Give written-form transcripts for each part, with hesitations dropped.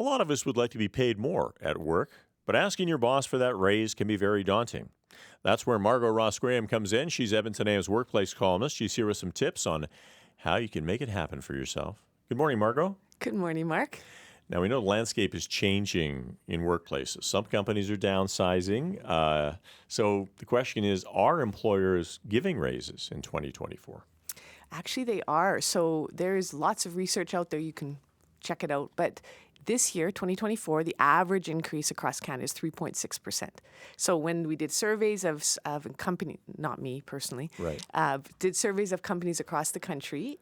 A lot of us would like to be paid more at work, but asking your boss for that raise can be very daunting. That's where Margot Ross Graham comes in. She's Edmonton AM's workplace columnist. She's here with some tips on how you can make it happen for yourself. Good morning, Margot. Good morning, Mark. Now, we know the landscape is changing in workplaces. Some companies are downsizing. So the question is, are employers giving raises in 2024? Actually, they are. So there's lots of research out there. You can check it out. But this year, 2024, the average increase across Canada is 3.6%. So when we did surveys of company, not me personally, Right. Did surveys of companies across the country,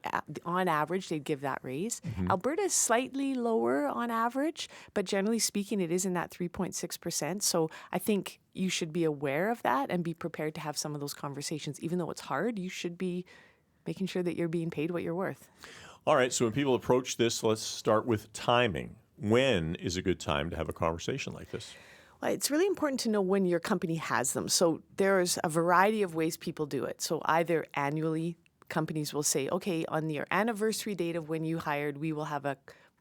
on average, they'd give that raise. Mm-hmm. Alberta is slightly lower on average, but generally speaking, it is in that 3.6%. So I think you should be aware of that and be prepared to have some of those conversations. Even though it's hard, you should be making sure that you're being paid what you're worth. All right, so when people approach this, let's start with timing. When is a good time to have a conversation like this? Well, it's really important to know when your company has them. So there's a variety of ways people do it. So either annually, companies will say, okay, on your anniversary date of when you hired, we will have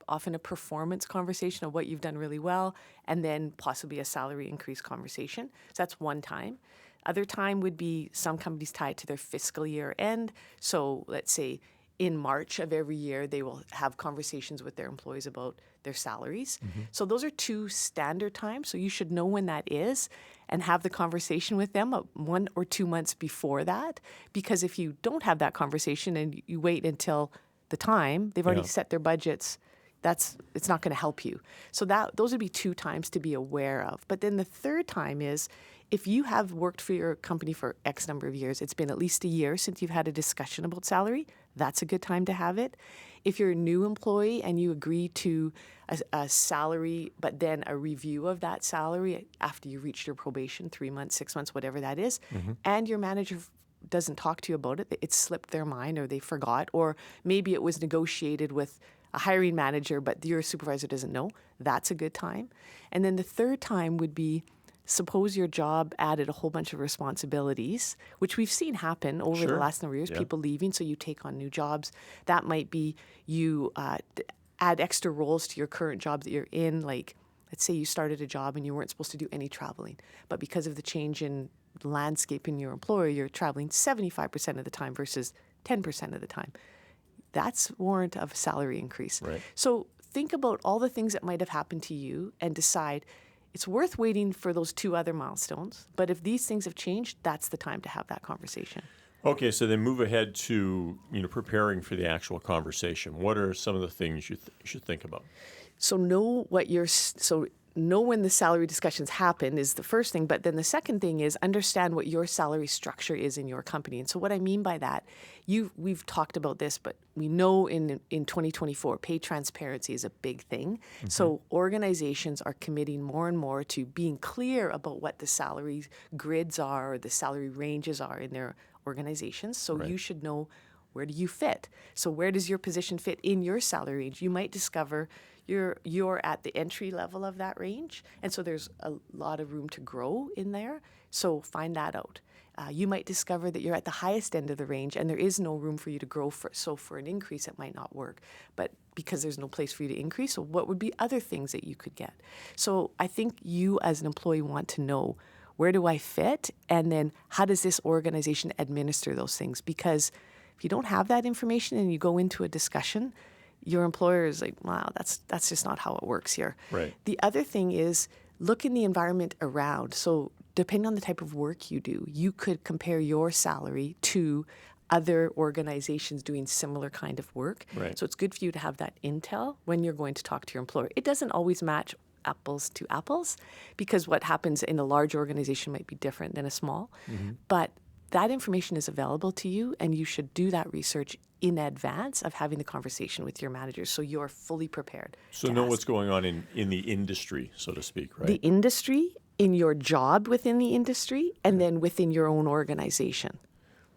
often a performance conversation of what you've done really well, and then possibly a salary increase conversation. So that's one time. Other time would be some companies tie it to their fiscal year end. So let's say in March of every year, they will have conversations with their employees about their salaries. Mm-hmm. So those are two standard times. So you should know when that is and have the conversation with them 1 or 2 months before that. Because if you don't have that conversation and you wait until the time, they've already set their budgets, it's not going to help you. So those would be 2 times to be aware of. But then the third time is, if you have worked for your company for X number of years, it's been at least a year since you've had a discussion about salary, that's a good time to have it. If you're a new employee and you agree to a salary, but then a review of that salary after you reached your probation, 3 months, 6 months, whatever that is, and your manager doesn't talk to you about it, it slipped their mind or they forgot, or maybe it was negotiated with a hiring manager, but your supervisor doesn't know, that's a good time. And then the third time would be, suppose your job added a whole bunch of responsibilities, which we've seen happen over the last number of years, people leaving, so you take on new jobs. That might be you add extra roles to your current job that you're in, like let's say you started a job and you weren't supposed to do any traveling, but because of the change in landscape in your employer, you're traveling 75% of the time versus 10% of the time. That's warrant of a salary increase. Right. So think about all the things that might have happened to you and decide, it's worth waiting for those 2 other milestones, but if these things have changed, that's the time to have that conversation. Okay, so then move ahead to preparing for the actual conversation. What are some of the things you should think about? So know when the salary discussions happen is the first thing, but then the second thing is understand what your salary structure is in your company. And so what I mean by that, we've talked about this, but we know in 2024, pay transparency is a big thing. Mm-hmm. So organizations are committing more and more to being clear about what the salary grids are or the salary ranges are in their organizations. So you should know, where do you fit? So where does your position fit in your salary range? You might discover you're at the entry level of that range, and so there's a lot of room to grow in there. So find that out. You might discover that you're at the highest end of the range, and there is no room for you to grow. So for an increase, it might not work. But because there's no place for you to increase, so what would be other things that you could get? So I think you as an employee want to know, where do I fit? And then how does this organization administer those things? Because if you don't have that information and you go into a discussion, your employer is like, wow, that's just not how it works here. Right. The other thing is, look in the environment around. So depending on the type of work you do, you could compare your salary to other organizations doing similar kind of work. Right. So it's good for you to have that intel when you're going to talk to your employer. It doesn't always match apples to apples, because what happens in a large organization might be different than a small. Mm-hmm. But that information is available to you, and you should do that research in advance of having the conversation with your managers so you're fully prepared. So know what's going on in the industry, so to speak, right? The industry, in your job within the industry, and then within your own organization.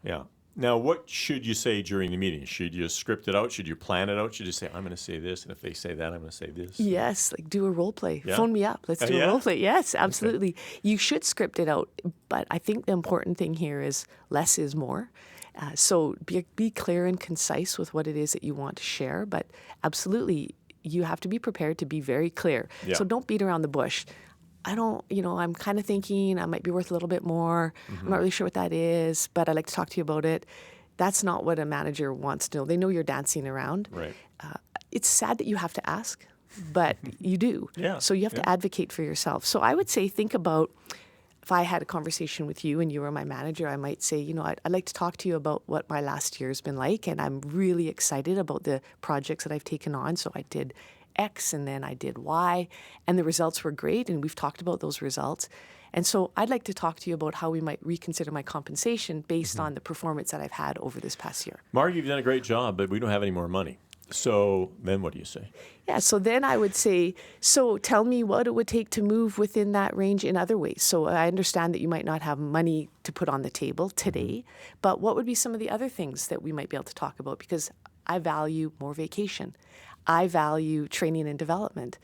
Yeah. Now, what should you say during the meeting? Should you script it out? Should you plan it out? Should you say, I'm going to say this, and if they say that, I'm going to say this? Yes, like do a role play. Yeah? Phone me up. Let's do a role play. Yes, absolutely. Okay. You should script it out, but I think the important thing here is less is more. So be clear and concise with what it is that you want to share, but absolutely you have to be prepared to be very clear. Yeah. So don't beat around the bush. I'm kind of thinking I might be worth a little bit more. I'm not really sure what that is, but I'd like to talk to you about it. That's not what a manager wants to know. They know you're dancing around. Right. It's sad that you have to ask, but you do. Yeah. So you have to advocate for yourself. So I would say think about, if I had a conversation with you and you were my manager, I might say, I'd like to talk to you about what my last year has been like, and I'm really excited about the projects that I've taken on. So I did X and then I did Y, and the results were great, and we've talked about those results. And so I'd like to talk to you about how we might reconsider my compensation based on the performance that I've had over this past year. Margie, you've done a great job, but we don't have any more money. So then what do you say? Yeah, so then I would say, so tell me what it would take to move within that range in other ways. So I understand that you might not have money to put on the table today, but what would be some of the other things that we might be able to talk about? Because I value more vacation. I value training and development.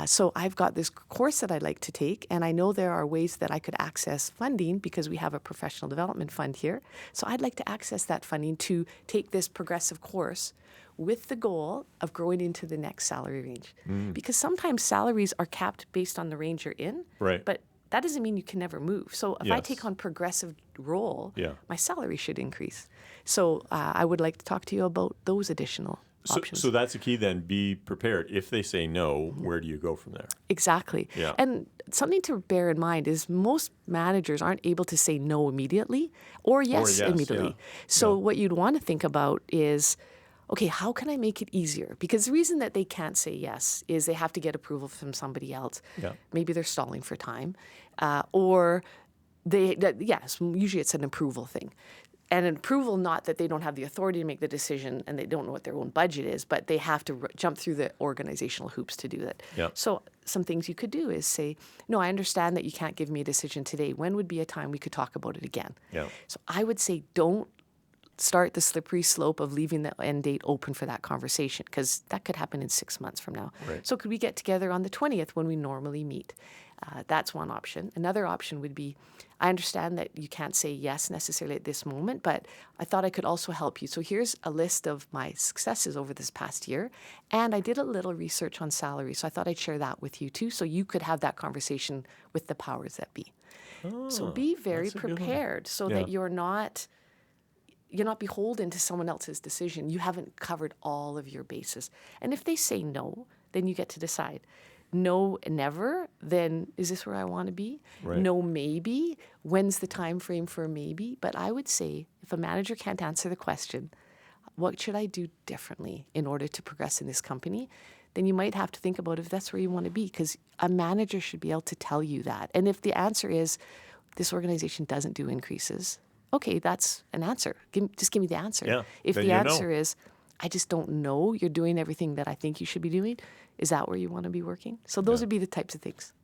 So I've got this course that I'd like to take, and I know there are ways that I could access funding because we have a professional development fund here. So I'd like to access that funding to take this progressive course with the goal of growing into the next salary range. Because sometimes salaries are capped based on the range you're in, Right. but that doesn't mean you can never move. So if I Yes. take on progressive role, Yeah. my salary should increase. So I would like to talk to you about those additional options. So that's the key then. Be prepared. If they say no, where do you go from there? Exactly. Yeah. And something to bear in mind is most managers aren't able to say no immediately or yes, yes, immediately. yeah. So what you'd want to think about is, okay, how can I make it easier? Because the reason that they can't say yes is they have to get approval from somebody else. Yeah. Maybe they're stalling for time, or usually it's an approval thing. And an approval, not that they don't have the authority to make the decision and they don't know what their own budget is, but they have to jump through the organizational hoops to do that. Yeah. So some things you could do is say, no, I understand that you can't give me a decision today. When would be a time we could talk about it again? Yeah. So I would say don't start the slippery slope of leaving the end date open for that conversation, because that could happen in 6 months from now. Right. So could we get together on the 20th when we normally meet? That's one option. Another option would be, I understand that you can't say yes necessarily at this moment, but I thought I could also help you. So here's a list of my successes over this past year. And I did a little research on salary. So I thought I'd share that with you too, so you could have that conversation with the powers that be. So be very that's a good one. prepared so Yeah. that you're not beholden to someone else's decision. You haven't covered all of your bases. And if they say no, then you get to decide. No, never, then is this where I want to be? Right. No, maybe. When's the time frame for a maybe? But I would say if a manager can't answer the question, what should I do differently in order to progress in this company? Then you might have to think about if that's where you want to be, because a manager should be able to tell you that. And if the answer is this organization doesn't do increases, okay, that's an answer. Just give me the answer. Yeah, If then the you know. answer is, I just don't know, you're doing everything that I think you should be doing, is that where you want to be working? So those would be the types of things.